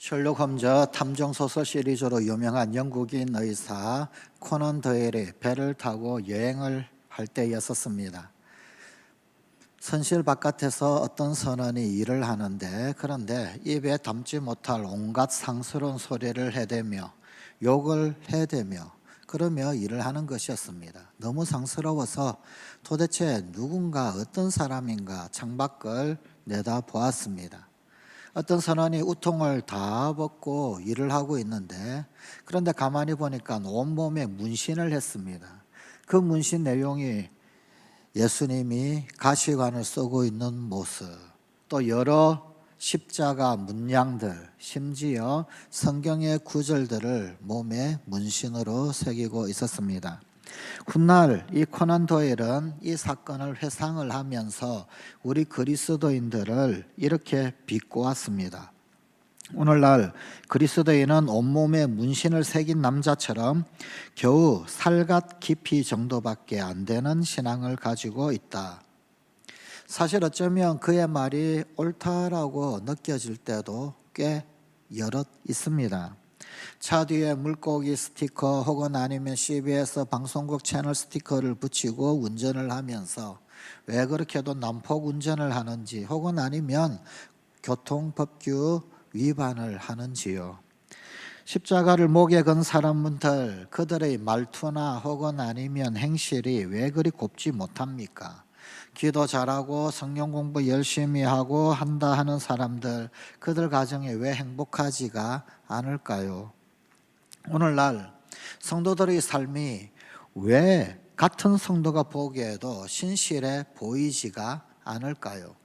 셜록 홈즈 탐정소설 시리즈로 유명한 영국인 의사 코난 도일이 배를 타고 여행을 할 때였었습니다. 선실 바깥에서 어떤 선원이 일을 하는데, 그런데 입에 담지 못할 온갖 상스러운 소리를 해대며 욕을 해대며 그러며 일을 하는 것이었습니다. 너무 상스러워서 도대체 누군가 어떤 사람인가 창밖을 내다보았습니다. 어떤 선원이 우통을 다 벗고 일을 하고 있는데, 그런데 가만히 보니까 온몸에 문신을 했습니다. 그 문신 내용이 예수님이 가시관을 쓰고 있는 모습, 또 여러 십자가 문양들, 심지어 성경의 구절들을 몸에 문신으로 새기고 있었습니다. 훗날 이 코난 도일은 이 사건을 회상을 하면서 우리 그리스도인들을 이렇게 비꼬았습니다. 오늘날 그리스도인은 온몸에 문신을 새긴 남자처럼 겨우 살갗 깊이 정도밖에 안 되는 신앙을 가지고 있다. 사실 어쩌면 그의 말이 옳다라고 느껴질 때도 꽤 여럿 있습니다. 차 뒤에 물고기 스티커 혹은 아니면 CBS 방송국 채널 스티커를 붙이고 운전을 하면서 왜 그렇게도 난폭 운전을 하는지, 혹은 아니면 교통법규 위반을 하는지요. 십자가를 목에 건 사람들, 그들의 말투나 혹은 아니면 행실이 왜 그리 곱지 못합니까? 기도 잘하고 성경 공부 열심히 하고 한다 하는 사람들, 그들 가정에 왜 행복하지가 않을까요? 오늘날 성도들의 삶이 왜 같은 성도가 보기에도 신실해 보이지가 않을까요?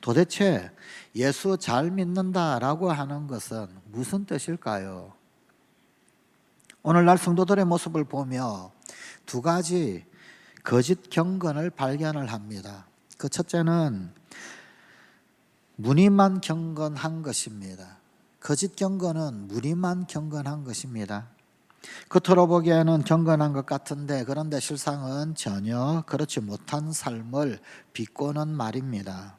도대체 예수 잘 믿는다라고 하는 것은 무슨 뜻일까요? 오늘날 성도들의 모습을 보며 두 가지 거짓 경건을 발견을 합니다. 그 첫째는 무늬만 경건한 것입니다. 거짓 경건은 무늬만 경건한 것입니다. 겉으로 보기에는 경건한 것 같은데, 그런데 실상은 전혀 그렇지 못한 삶을 비꼬는 말입니다.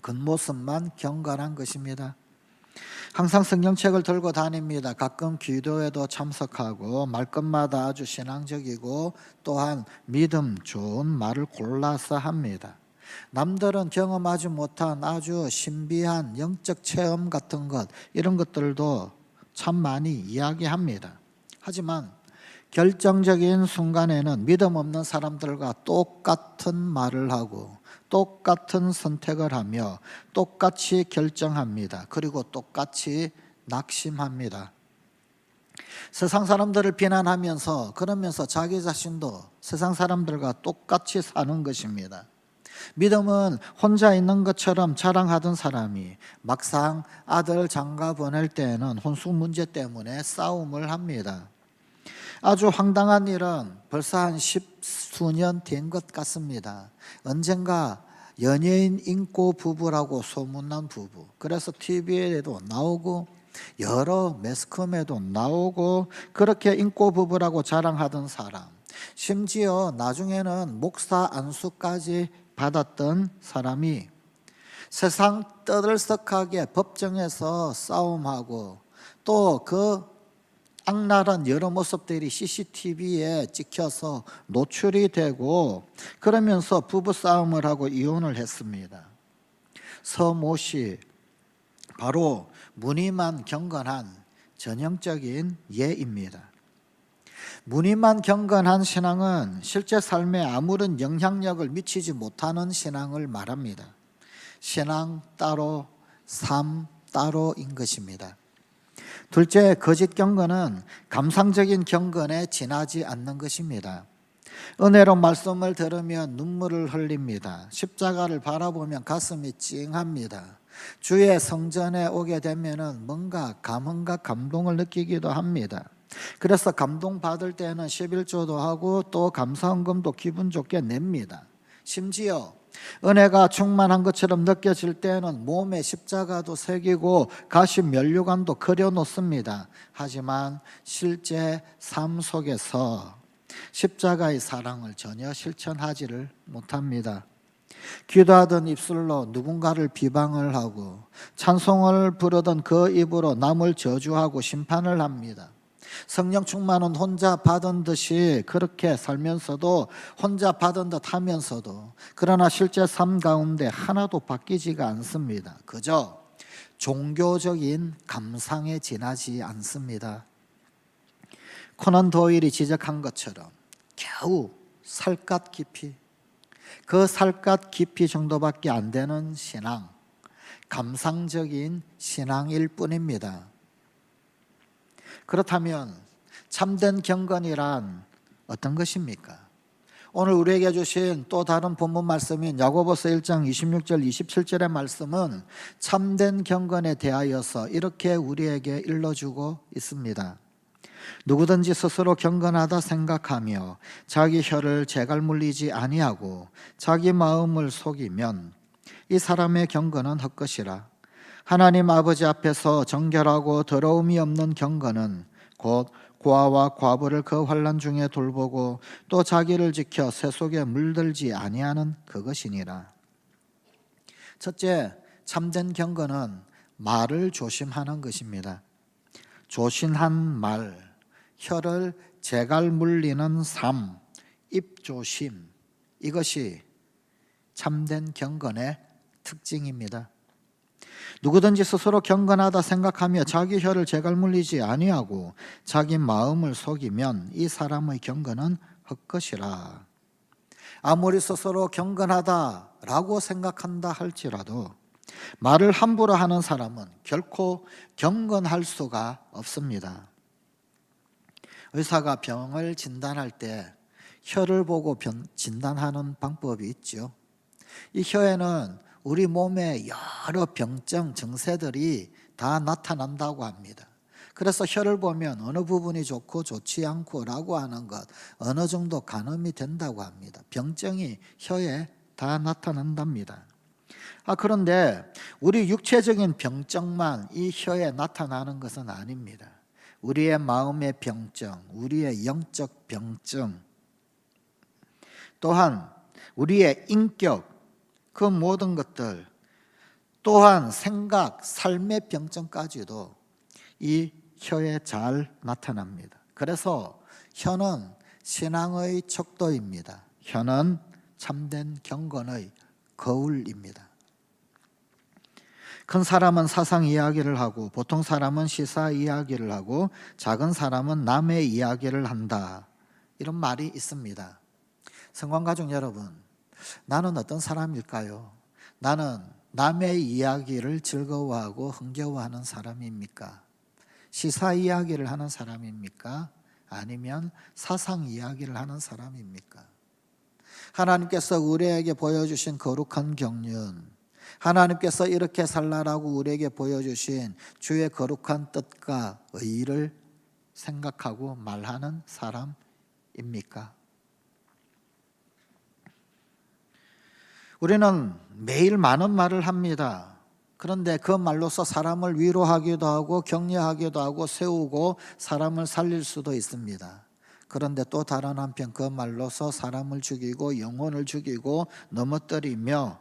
겉모습만 경건한 것입니다. 항상 성경책을 들고 다닙니다. 가끔 기도에도 참석하고 말끝마다 아주 신앙적이고 또한 믿음 좋은 말을 골라서 합니다. 남들은 경험하지 못한 아주 신비한 영적 체험 같은 것, 이런 것들도 참 많이 이야기합니다. 하지만 결정적인 순간에는 믿음 없는 사람들과 똑같은 말을 하고 똑같은 선택을 하며 똑같이 결정합니다. 그리고 똑같이 낙심합니다. 세상 사람들을 비난하면서 그러면서 자기 자신도 세상 사람들과 똑같이 사는 것입니다. 믿음은 혼자 있는 것처럼 자랑하던 사람이 막상 아들 장가 보낼 때에는 혼수 문제 때문에 싸움을 합니다. 아주 황당한 일은 벌써 한 10수년 된 것 같습니다. 언젠가 연예인 인고 부부라고 소문난 부부, 그래서 TV에도 나오고 여러 매스컴에도 나오고 그렇게 인고 부부라고 자랑하던 사람, 심지어 나중에는 목사 안수까지 받았던 사람이 세상 떠들썩하게 법정에서 싸움하고 또 그 악랄한 여러 모습들이 CCTV에 찍혀서 노출이 되고 그러면서 부부싸움을 하고 이혼을 했습니다. 서모 씨, 바로 무늬만 경건한 전형적인 예입니다. 무늬만 경건한 신앙은 실제 삶에 아무런 영향력을 미치지 못하는 신앙을 말합니다. 신앙 따로, 삶 따로인 것입니다. 둘째, 거짓 경건은 감상적인 경건에 지나지 않는 것입니다. 은혜로 말씀을 들으면 눈물을 흘립니다. 십자가를 바라보면 가슴이 찡합니다. 주의 성전에 오게 되면 뭔가 감흥과 감동을 느끼기도 합니다. 그래서 감동받을 때는 11조도 하고 또 감사헌금도 기분 좋게 냅니다. 심지어 은혜가 충만한 것처럼 느껴질 때는 몸에 십자가도 새기고 가시 면류관도 그려놓습니다. 하지만 실제 삶 속에서 십자가의 사랑을 전혀 실천하지를 못합니다. 기도하던 입술로 누군가를 비방을 하고 찬송을 부르던 그 입으로 남을 저주하고 심판을 합니다. 성령 충만은 혼자 받은 듯이 그렇게 살면서도 혼자 받은 듯 하면서도 그러나 실제 삶 가운데 하나도 바뀌지가 않습니다. 그저 종교적인 감상에 지나지 않습니다. 코난 도일이 지적한 것처럼 겨우 살갗 깊이, 그 살갗 깊이 정도밖에 안 되는 신앙, 감상적인 신앙일 뿐입니다. 그렇다면 참된 경건이란 어떤 것입니까? 오늘 우리에게 주신 또 다른 본문 말씀인 야고보서 1장 26절 27절의 말씀은 참된 경건에 대하여서 이렇게 우리에게 일러주고 있습니다. 누구든지 스스로 경건하다 생각하며 자기 혀를 재갈 물리지 아니하고 자기 마음을 속이면 이 사람의 경건은 헛것이라. 하나님 아버지 앞에서 정결하고 더러움이 없는 경건은 곧 고아와 과부를 그 환난 중에 돌보고 또 자기를 지켜 새 속에 물들지 아니하는 그것이니라. 첫째, 참된 경건은 말을 조심하는 것입니다. 조신한 말, 혀를 재갈 물리는 삶, 입조심, 이것이 참된 경건의 특징입니다. 누구든지 스스로 경건하다 생각하며 자기 혀를 재갈 물리지 아니하고 자기 마음을 속이면 이 사람의 경건은 헛것이라. 아무리 스스로 경건하다라고 생각한다 할지라도 말을 함부로 하는 사람은 결코 경건할 수가 없습니다. 의사가 병을 진단할 때 혀를 보고 진단하는 방법이 있죠. 이 혀에는 우리 몸의 여러 병증, 증세들이 다 나타난다고 합니다. 그래서 혀를 보면 어느 부분이 좋고 좋지 않고라고 하는 것 어느 정도 가늠이 된다고 합니다. 병증이 혀에 다 나타난답니다. 그런데 우리 육체적인 병증만 이 혀에 나타나는 것은 아닙니다. 우리의 마음의 병증, 우리의 영적 병증, 또한 우리의 인격, 그 모든 것들, 또한 생각, 삶의 병증까지도 이 혀에 잘 나타납니다. 그래서 혀는 신앙의 척도입니다. 혀는 참된 경건의 거울입니다. 큰 사람은 사상 이야기를 하고 보통 사람은 시사 이야기를 하고 작은 사람은 남의 이야기를 한다. 이런 말이 있습니다. 성관가족 여러분, 나는 어떤 사람일까요? 나는 남의 이야기를 즐거워하고 흥겨워하는 사람입니까? 시사 이야기를 하는 사람입니까? 아니면 사상 이야기를 하는 사람입니까? 하나님께서 우리에게 보여주신 거룩한 경륜, 하나님께서 이렇게 살라라고 우리에게 보여주신 주의 거룩한 뜻과 의의를 생각하고 말하는 사람입니까? 우리는 매일 많은 말을 합니다. 그런데 그 말로서 사람을 위로하기도 하고 격려하기도 하고 세우고 사람을 살릴 수도 있습니다. 그런데 또 다른 한편 그 말로서 사람을 죽이고 영혼을 죽이고 넘어뜨리며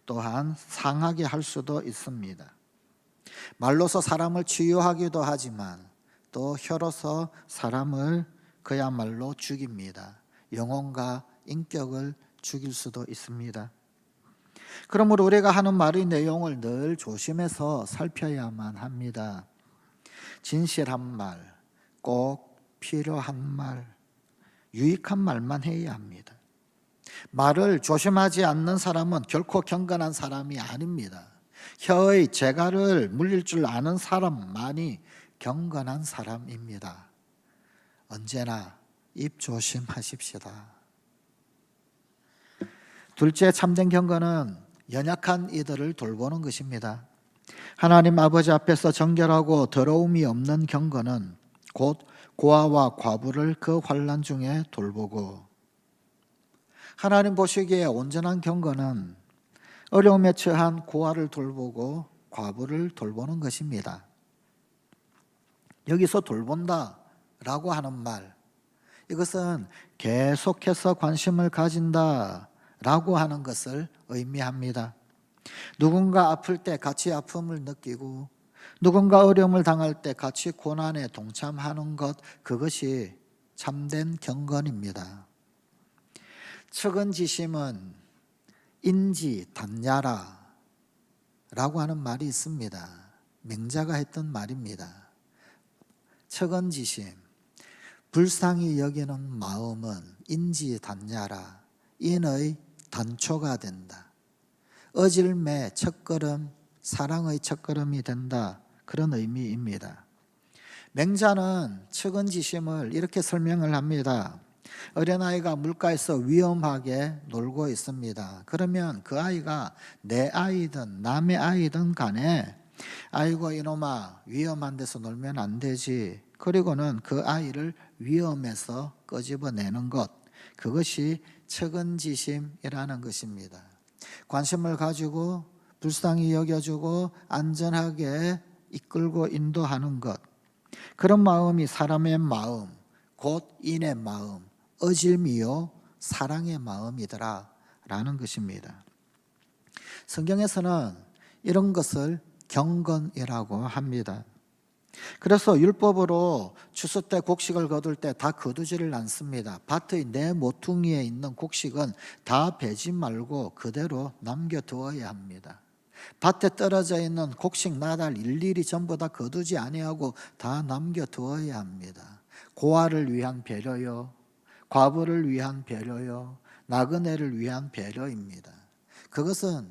또한 상하게 할 수도 있습니다. 말로서 사람을 치유하기도 하지만 또 혀로서 사람을 그야말로 죽입니다. 영혼과 인격을 죽일 수도 있습니다. 그러므로 우리가 하는 말의 내용을 늘 조심해서 살펴야만 합니다. 진실한 말, 꼭 필요한 말, 유익한 말만 해야 합니다. 말을 조심하지 않는 사람은 결코 경건한 사람이 아닙니다. 혀의 재갈을 물릴 줄 아는 사람만이 경건한 사람입니다. 언제나 입 조심하십시다. 둘째, 참된 경건은 연약한 이들을 돌보는 것입니다. 하나님 아버지 앞에서 정결하고 더러움이 없는 경건은 곧 고아와 과부를 그 환난 중에 돌보고, 하나님 보시기에 온전한 경건은 어려움에 처한 고아를 돌보고 과부를 돌보는 것입니다. 여기서 돌본다라고 하는 말, 이것은 계속해서 관심을 가진다 라고 하는 것을 의미합니다. 누군가 아플 때 같이 아픔을 느끼고 누군가 어려움을 당할 때 같이 고난에 동참하는 것, 그것이 참된 경건입니다. 측은지심은 인지단야라 라고 하는 말이 있습니다. 맹자가 했던 말입니다. 측은지심, 불쌍히 여기는 마음은 인지단야라, 인의 단초가 된다. 어질매 첫걸음, 사랑의 첫걸음이 된다. 그런 의미입니다. 맹자는 측은지심을 이렇게 설명을 합니다. 어린아이가 물가에서 위험하게 놀고 있습니다. 그러면 그 아이가 내 아이든 남의 아이든 간에 아이고 이놈아 위험한 데서 놀면 안 되지. 그리고는 그 아이를 위험에서 끄집어내는 것, 그것이 측은지심이라는 것입니다. 관심을 가지고 불쌍히 여겨주고 안전하게 이끌고 인도하는 것, 그런 마음이 사람의 마음, 곧 인의 마음, 어질미요 사랑의 마음이더라 라는 것입니다. 성경에서는 이런 것을 경건이라고 합니다. 그래서 율법으로 추수 때 곡식을 거둘 때 다 거두지를 않습니다. 밭의 내 모퉁이에 있는 곡식은 다 베지 말고 그대로 남겨두어야 합니다. 밭에 떨어져 있는 곡식 나달 일일이 전부 다 거두지 아니하고 다 남겨두어야 합니다. 고아를 위한 배려요, 과부를 위한 배려요, 나그네를 위한 배려입니다. 그것은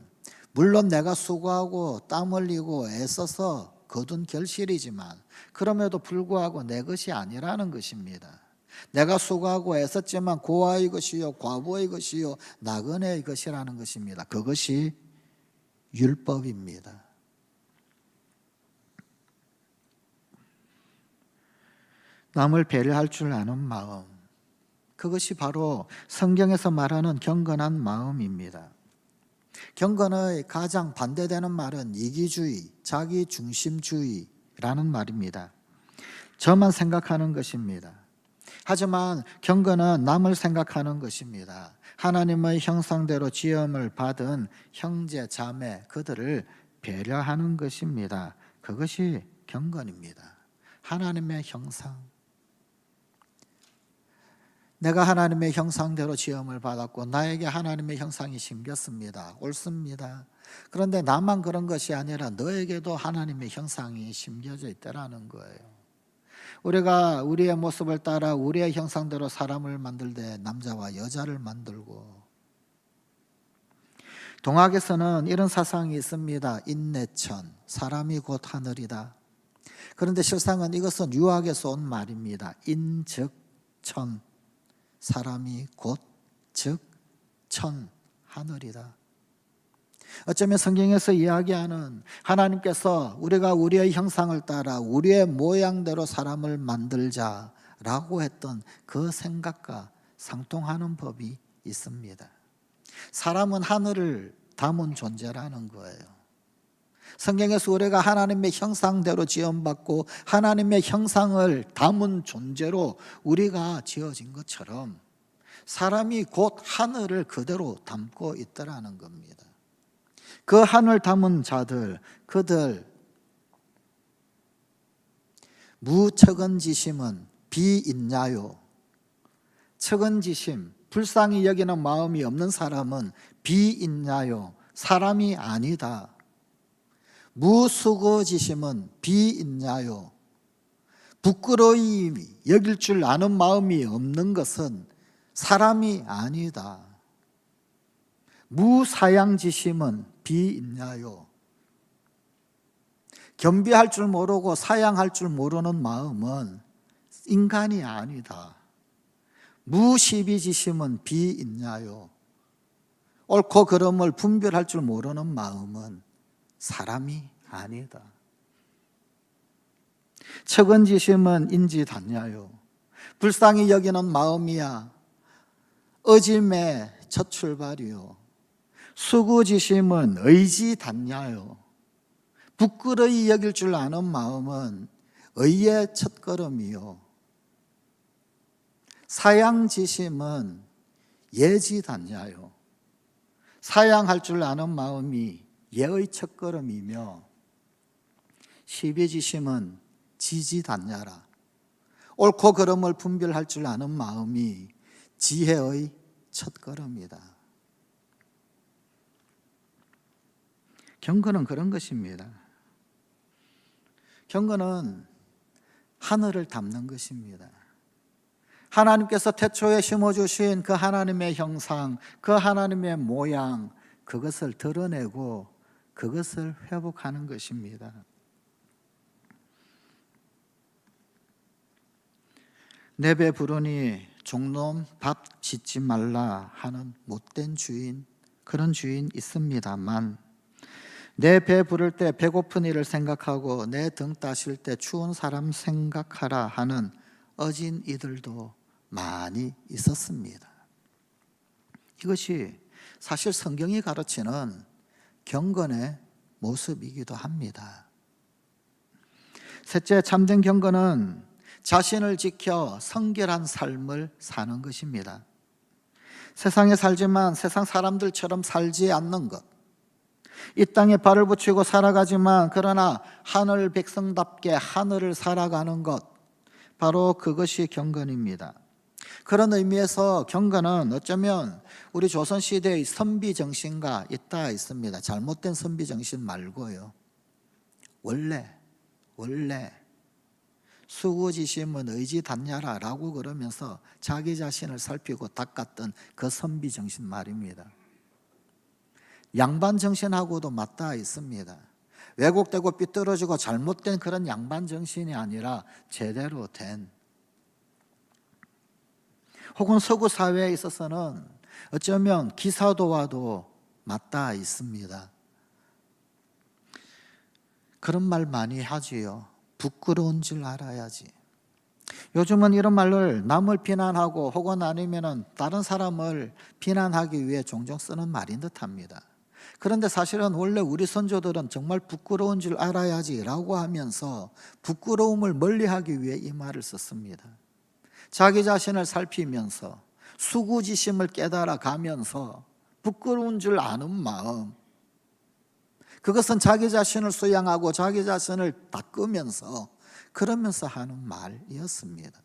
물론 내가 수고하고 땀 흘리고 애써서 거둔 결실이지만 그럼에도 불구하고 내 것이 아니라는 것입니다. 내가 수고하고 애썼지만 고아의 것이요 과부의 것이요 나그네의 것이라는 것입니다. 그것이 율법입니다. 남을 배려할 줄 아는 마음, 그것이 바로 성경에서 말하는 경건한 마음입니다. 경건의 가장 반대되는 말은 이기주의, 자기중심주의라는 말입니다. 저만 생각하는 것입니다. 하지만 경건은 남을 생각하는 것입니다. 하나님의 형상대로 지음을 받은 형제, 자매, 그들을 배려하는 것입니다. 그것이 경건입니다. 하나님의 형상. 내가 하나님의 형상대로 지음을 받았고 나에게 하나님의 형상이 심겼습니다. 옳습니다. 그런데 나만 그런 것이 아니라 너에게도 하나님의 형상이 심겨져 있다라는 거예요. 우리가 우리의 모습을 따라 우리의 형상대로 사람을 만들 때 남자와 여자를 만들고, 동학에서는 이런 사상이 있습니다. 인내천, 사람이 곧 하늘이다. 그런데 실상은 이것은 유학에서 온 말입니다. 인 즉 천, 사람이 곧 즉 천, 하늘이다. 어쩌면 성경에서 이야기하는 하나님께서 우리가 우리의 형상을 따라 우리의 모양대로 사람을 만들자라고 했던 그 생각과 상통하는 법이 있습니다. 사람은 하늘을 담은 존재라는 거예요. 성경에서 우리가 하나님의 형상대로 지음받고 하나님의 형상을 담은 존재로 우리가 지어진 것처럼 사람이 곧 하늘을 그대로 담고 있더라는 겁니다. 그 하늘 담은 자들, 그들 무측은지심은 비있냐요. 측은지심, 불쌍히 여기는 마음이 없는 사람은 비있냐요. 사람이 아니다. 무수고지심은 비있냐요. 부끄러이 여길 줄 아는 마음이 없는 것은 사람이 아니다. 무사양지심은 비있냐요. 겸비할 줄 모르고 사양할 줄 모르는 마음은 인간이 아니다. 무시비지심은 비있냐요. 옳고 그름을 분별할 줄 모르는 마음은 사람이 아니다. 측은지심은 인지단야요. 불쌍히 여기는 마음이야 어짐의 첫 출발이요. 수구지심은 의지단야요. 부끄러이 여길 줄 아는 마음은 의의 첫걸음이요. 사양지심은 예지단야요. 사양할 줄 아는 마음이 예의 첫걸음이며 시비지심은 지지단야라. 옳고 그름을 분별할 줄 아는 마음이 지혜의 첫걸음이다. 경건은 그런 것입니다. 경건은 하늘을 닮는 것입니다. 하나님께서 태초에 심어주신 그 하나님의 형상, 그 하나님의 모양, 그것을 드러내고 그것을 회복하는 것입니다. 내 배 부르니 종놈 밥 짓지 말라 하는 못된 주인, 그런 주인 있습니다만, 내 배 부를 때 배고픈 이를 생각하고 내 등 따실 때 추운 사람 생각하라 하는 어진 이들도 많이 있었습니다. 이것이 사실 성경이 가르치는 경건의 모습이기도 합니다. 셋째, 참된 경건은 자신을 지켜 성결한 삶을 사는 것입니다. 세상에 살지만 세상 사람들처럼 살지 않는 것, 이 땅에 발을 붙이고 살아가지만 그러나 하늘 백성답게 하늘을 살아가는 것, 바로 그것이 경건입니다. 그런 의미에서 경건은 어쩌면 우리 조선시대의 선비정신과 있다 있습니다. 잘못된 선비정신 말고요. 원래 수구지심은 의지단야라 라고 그러면서 자기 자신을 살피고 닦았던 그 선비정신 말입니다. 양반정신하고도 맞닿아 있습니다. 왜곡되고 삐뚤어지고 잘못된 그런 양반정신이 아니라 제대로 된, 혹은 서구 사회에 있어서는 어쩌면 기사도와도 맞닿아 있습니다. 그런 말 많이 하지요. 부끄러운 줄 알아야지. 요즘은 이런 말을 남을 비난하고 혹은 아니면 다른 사람을 비난하기 위해 종종 쓰는 말인 듯합니다. 그런데 사실은 원래 우리 선조들은 정말 부끄러운 줄 알아야지 라고 하면서 부끄러움을 멀리하기 위해 이 말을 썼습니다. 자기 자신을 살피면서 수구지심을 깨달아 가면서 부끄러운 줄 아는 마음, 그것은 자기 자신을 수양하고 자기 자신을 닦으면서 그러면서 하는 말이었습니다.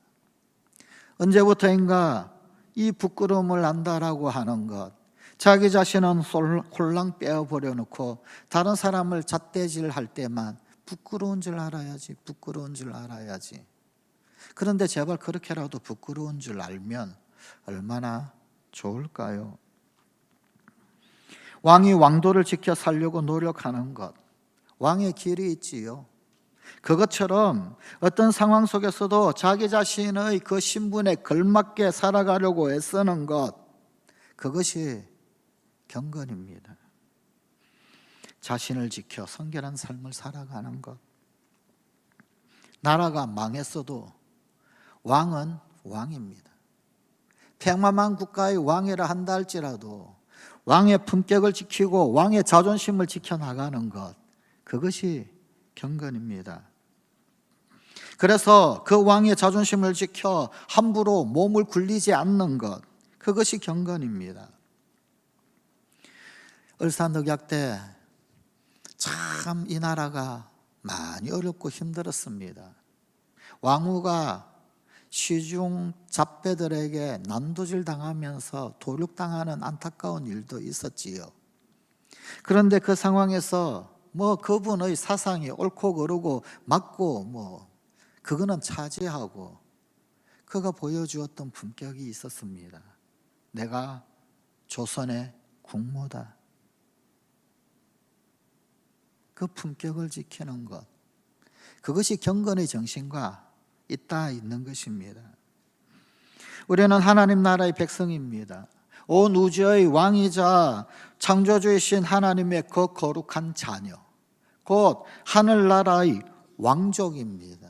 언제부터인가 이 부끄러움을 안다라고 하는 것, 자기 자신은 홀랑 빼어버려 놓고 다른 사람을 잣대질할 때만 부끄러운 줄 알아야지, 부끄러운 줄 알아야지. 그런데 제발 그렇게라도 부끄러운 줄 알면 얼마나 좋을까요? 왕이 왕도를 지켜 살려고 노력하는 것, 왕의 길이 있지요. 그것처럼 어떤 상황 속에서도 자기 자신의 그 신분에 걸맞게 살아가려고 애쓰는 것, 그것이 경건입니다. 자신을 지켜 성결한 삶을 살아가는 것. 나라가 망했어도 왕은 왕입니다. 평범한 국가의 왕이라 한다 할지라도 왕의 품격을 지키고 왕의 자존심을 지켜나가는 것, 그것이 경건입니다. 그래서 그 왕의 자존심을 지켜 함부로 몸을 굴리지 않는 것, 그것이 경건입니다. 을사늑약 때 참 이 나라가 많이 어렵고 힘들었습니다. 왕후가 시중 잡배들에게 난도질 당하면서 도륙당하는 안타까운 일도 있었지요. 그런데 그 상황에서 그분의 사상이 옳고 그르고 맞고 그거는 차지하고 그가 보여주었던 품격이 있었습니다. 내가 조선의 국모다. 그 품격을 지키는 것, 그것이 경건의 정신과 있다 있는 것입니다. 우리는 하나님 나라의 백성입니다. 온 우주의 왕이자 창조주이신 하나님의 그 거룩한 자녀, 곧 하늘나라의 왕족입니다.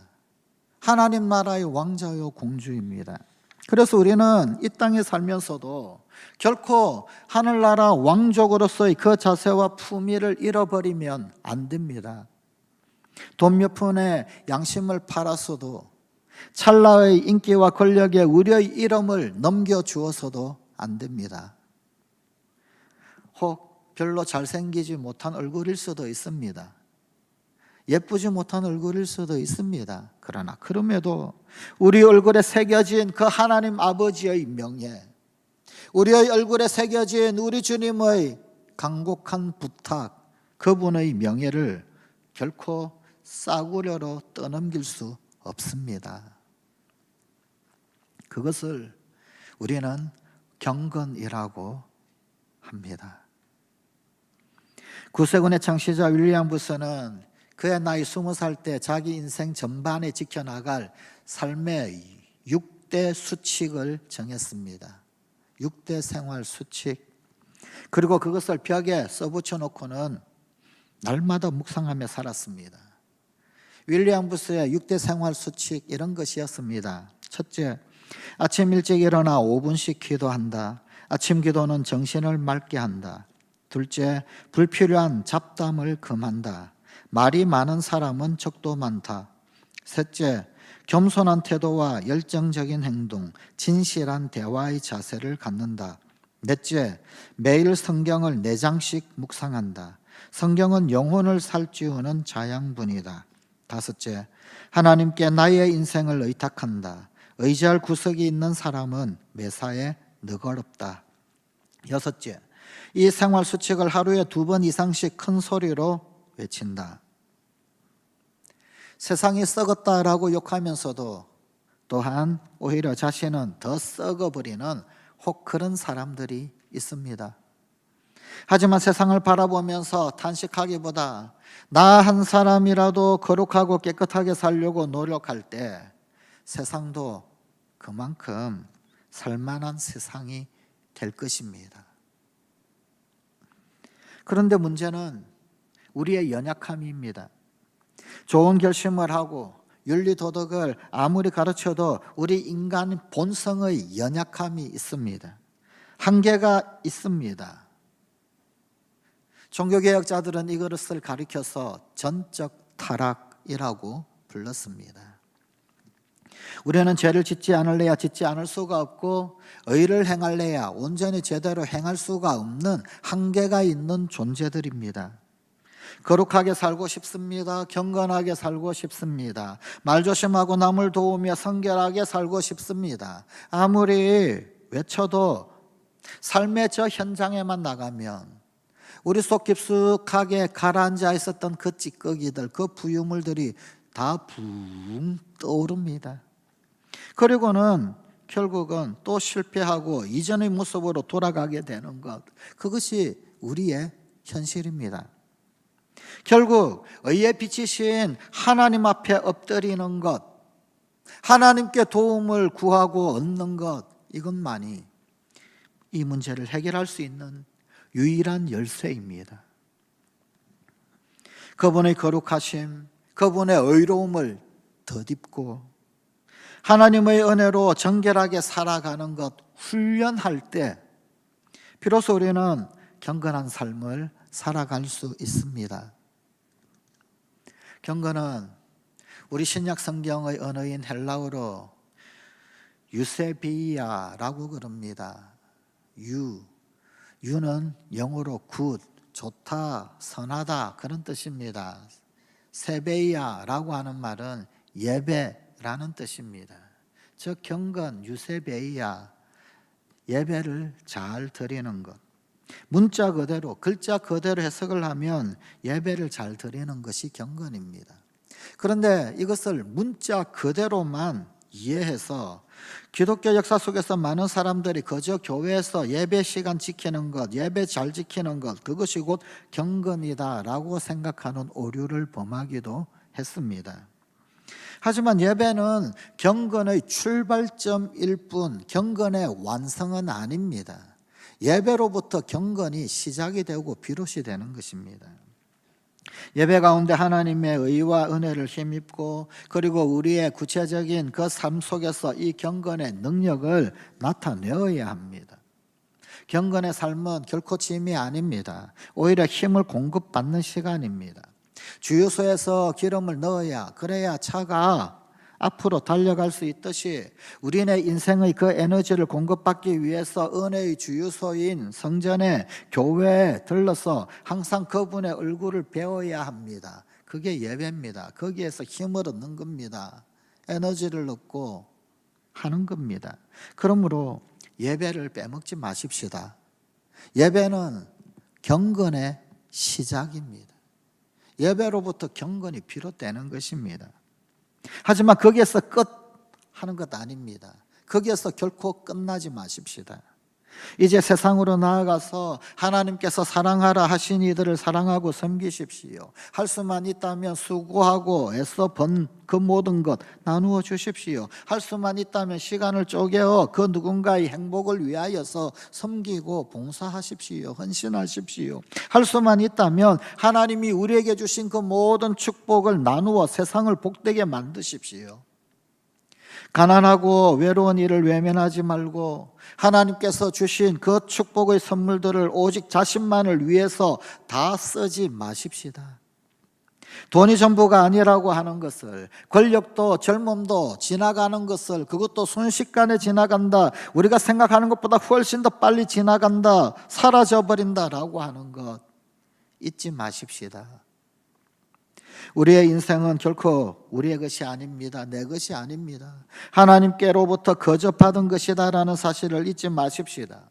하나님 나라의 왕자요 공주입니다. 그래서 우리는 이 땅에 살면서도 결코 하늘나라 왕족으로서의 그 자세와 품위를 잃어버리면 안 됩니다. 돈 몇 푼에 양심을 팔았어도, 찰나의 인기와 권력에 우리의 이름을 넘겨주어서도 안 됩니다. 혹 별로 잘생기지 못한 얼굴일 수도 있습니다. 예쁘지 못한 얼굴일 수도 있습니다. 그러나 그럼에도 우리 얼굴에 새겨진 그 하나님 아버지의 명예, 우리의 얼굴에 새겨진 우리 주님의 간곡한 부탁, 그분의 명예를 결코 싸구려로 떠넘길 수 없습니다. 그것을 우리는 경건이라고 합니다. 구세군의 창시자 윌리엄 부스는 그의 나이 20살 때 자기 인생 전반에 지켜나갈 삶의 6대 수칙을 정했습니다. 6대 생활 수칙. 그리고 그것을 벽에 써붙여 놓고는 날마다 묵상하며 살았습니다. 윌리엄 부스의 6대 생활 수칙 이런 것이었습니다. 첫째, 아침 일찍 일어나 5분씩 기도한다. 아침 기도는 정신을 맑게 한다. 둘째, 불필요한 잡담을 금한다. 말이 많은 사람은 적도 많다. 셋째, 겸손한 태도와 열정적인 행동, 진실한 대화의 자세를 갖는다. 넷째, 매일 성경을 4장씩 묵상한다. 성경은 영혼을 살찌우는 자양분이다. 다섯째, 하나님께 나의 인생을 의탁한다. 의지할 구석이 있는 사람은 매사에 너그럽다. 여섯째, 이 생활 수칙을 하루에 2번 이상씩 큰 소리로 외친다. 세상이 썩었다라고 욕하면서도 또한 오히려 자신은 더 썩어버리는 혹 그런 사람들이 있습니다. 하지만 세상을 바라보면서 탄식하기보다 나 한 사람이라도 거룩하고 깨끗하게 살려고 노력할 때 세상도 그만큼 살만한 세상이 될 것입니다. 그런데 문제는 우리의 연약함입니다. 좋은 결심을 하고 윤리 도덕을 아무리 가르쳐도 우리 인간 본성의 연약함이 있습니다. 한계가 있습니다. 종교개혁자들은 이것을 가리켜서 전적 타락이라고 불렀습니다. 우리는 죄를 짓지 않을래야 짓지 않을 수가 없고 의를 행할래야 온전히 제대로 행할 수가 없는 한계가 있는 존재들입니다. 거룩하게 살고 싶습니다. 경건하게 살고 싶습니다. 말조심하고 남을 도우며 성결하게 살고 싶습니다. 아무리 외쳐도 삶의 저 현장에만 나가면 우리 속 깊숙하게 가라앉아 있었던 그 찌꺼기들, 그 부유물들이 다 붕 떠오릅니다. 그리고는 결국은 또 실패하고 이전의 모습으로 돌아가게 되는 것, 그것이 우리의 현실입니다. 결국 의의 빛이신 하나님 앞에 엎드리는 것, 하나님께 도움을 구하고 얻는 것, 이것만이 이 문제를 해결할 수 있는 유일한 열쇠입니다. 그분의 거룩하심, 그분의 의로움을 덧입고 하나님의 은혜로 정결하게 살아가는 것 훈련할 때 비로소 우리는 경건한 삶을 살아갈 수 있습니다. 경건은 우리 신약 성경의 언어인 헬라어로 유세비야라고 그럽니다. 유는 영어로 굿, 좋다, 선하다 그런 뜻입니다. 세베이야라고 하는 말은 예배라는 뜻입니다. 즉 경건, 유세베이야, 예배를 잘 드리는 것. 문자 그대로, 글자 그대로 해석을 하면 예배를 잘 드리는 것이 경건입니다. 그런데 이것을 문자 그대로만 이해해서 기독교 역사 속에서 많은 사람들이 그저 교회에서 예배 시간 지키는 것, 예배 잘 지키는 것, 그것이 곧 경건이다라고 생각하는 오류를 범하기도 했습니다. 하지만 예배는 경건의 출발점일 뿐 경건의 완성은 아닙니다. 예배로부터 경건이 시작이 되고 비롯이 되는 것입니다. 예배 가운데 하나님의 의와 은혜를 힘입고 그리고 우리의 구체적인 그 삶 속에서 이 경건의 능력을 나타내어야 합니다. 경건의 삶은 결코 짐이 아닙니다. 오히려 힘을 공급받는 시간입니다. 주유소에서 기름을 넣어야 그래야 차가 앞으로 달려갈 수 있듯이 우리네 인생의 그 에너지를 공급받기 위해서 은혜의 주유소인 성전에, 교회에 들러서 항상 그분의 얼굴을 배워야 합니다. 그게 예배입니다. 거기에서 힘을 얻는 겁니다. 에너지를 얻고 하는 겁니다. 그러므로 예배를 빼먹지 마십시다. 예배는 경건의 시작입니다. 예배로부터 경건이 비롯되는 것입니다. 하지만 거기에서 끝 하는 것 아닙니다. 거기에서 결코 끝나지 마십시다. 이제 세상으로 나아가서 하나님께서 사랑하라 하신 이들을 사랑하고 섬기십시오. 할 수만 있다면 수고하고 애써 번 그 모든 것 나누어 주십시오. 할 수만 있다면 시간을 쪼개어 그 누군가의 행복을 위하여서 섬기고 봉사하십시오. 헌신하십시오. 할 수만 있다면 하나님이 우리에게 주신 그 모든 축복을 나누어 세상을 복되게 만드십시오. 가난하고 외로운 이를 외면하지 말고 하나님께서 주신 그 축복의 선물들을 오직 자신만을 위해서 다 쓰지 마십시다. 돈이 전부가 아니라고 하는 것을, 권력도 젊음도 지나가는 것을, 그것도 순식간에 지나간다, 우리가 생각하는 것보다 훨씬 더 빨리 지나간다, 사라져버린다라고 하는 것 잊지 마십시다. 우리의 인생은 결코 우리의 것이 아닙니다. 내 것이 아닙니다. 하나님께로부터 거저받은 것이다라는 사실을 잊지 마십시다.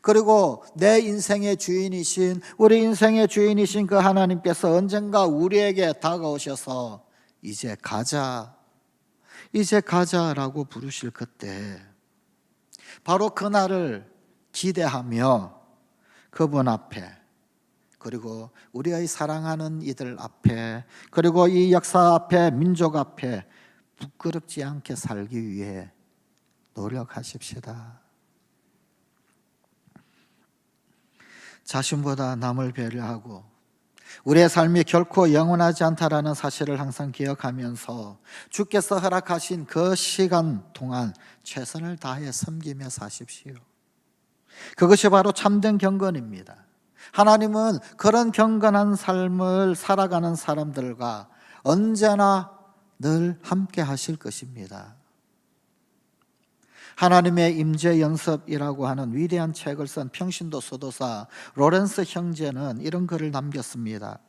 그리고 내 인생의 주인이신, 우리 인생의 주인이신 그 하나님께서 언젠가 우리에게 다가오셔서 이제 가자, 이제 가자라고 부르실 그때, 바로 그날을 기대하며 그분 앞에, 그리고 우리의 사랑하는 이들 앞에, 그리고 이 역사 앞에, 민족 앞에 부끄럽지 않게 살기 위해 노력하십시다. 자신보다 남을 배려하고 우리의 삶이 결코 영원하지 않다라는 사실을 항상 기억하면서 주께서 허락하신 그 시간 동안 최선을 다해 섬기며 사십시오. 그것이 바로 참된 경건입니다. 하나님은 그런 경건한 삶을 살아가는 사람들과 언제나 늘 함께 하실 것입니다. 하나님의 임재 연습이라고 하는 위대한 책을 쓴 평신도 수도사 로렌스 형제는 이런 글을 남겼습니다.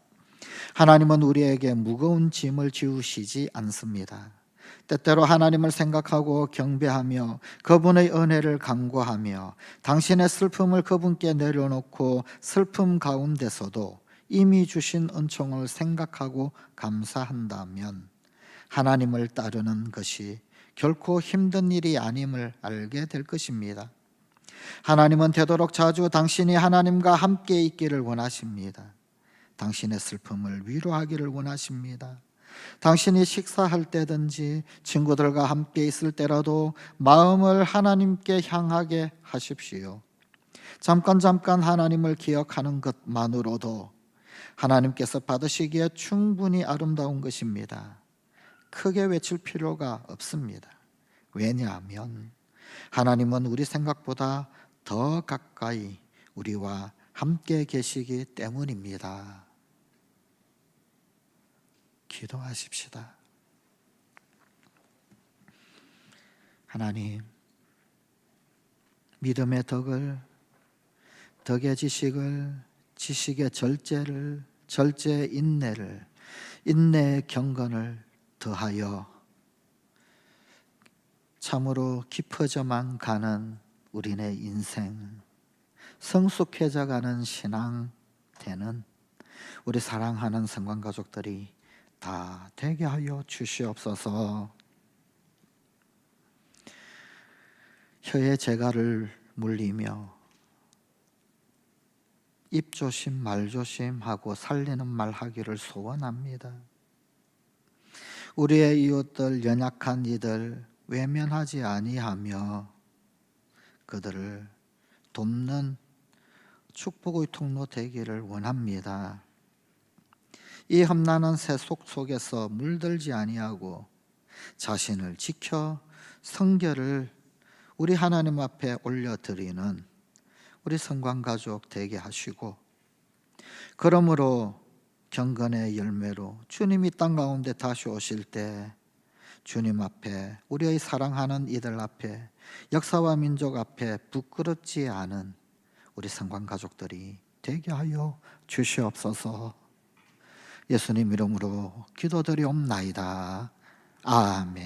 하나님은 우리에게 무거운 짐을 지우시지 않습니다. 때때로 하나님을 생각하고 경배하며 그분의 은혜를 간구하며 당신의 슬픔을 그분께 내려놓고 슬픔 가운데서도 이미 주신 은총을 생각하고 감사한다면 하나님을 따르는 것이 결코 힘든 일이 아님을 알게 될 것입니다. 하나님은 되도록 자주 당신이 하나님과 함께 있기를 원하십니다. 당신의 슬픔을 위로하기를 원하십니다. 당신이 식사할 때든지 친구들과 함께 있을 때라도 마음을 하나님께 향하게 하십시오. 잠깐 하나님을 기억하는 것만으로도 하나님께서 받으시기에 충분히 아름다운 것입니다. 크게 외칠 필요가 없습니다. 왜냐하면 하나님은 우리 생각보다 더 가까이 우리와 함께 계시기 때문입니다. 기도하십시다. 하나님, 믿음의 덕을, 덕의 지식을, 지식의 절제를, 절제의 인내를, 인내의 경건을 더하여 참으로 깊어져만 가는 우리네 인생, 성숙해져가는 신앙 되는 우리 사랑하는 성관가족들이 다 되게 하여 주시옵소서. 혀의 재갈을 물리며 입 조심 말 조심하고 살리는 말 하기를 소원합니다. 우리의 이웃들, 연약한 이들 외면하지 아니하며 그들을 돕는 축복의 통로 되기를 원합니다. 이 험난한 세속 속에서 물들지 아니하고 자신을 지켜 성결을 우리 하나님 앞에 올려드리는 우리 성관가족 되게 하시고, 그러므로 경건의 열매로 주님이 땅 가운데 다시 오실 때 주님 앞에, 우리의 사랑하는 이들 앞에, 역사와 민족 앞에 부끄럽지 않은 우리 성관 가족들이 되게 하여 주시옵소서. 예수님 이름으로 기도드리옵나이다. 아멘.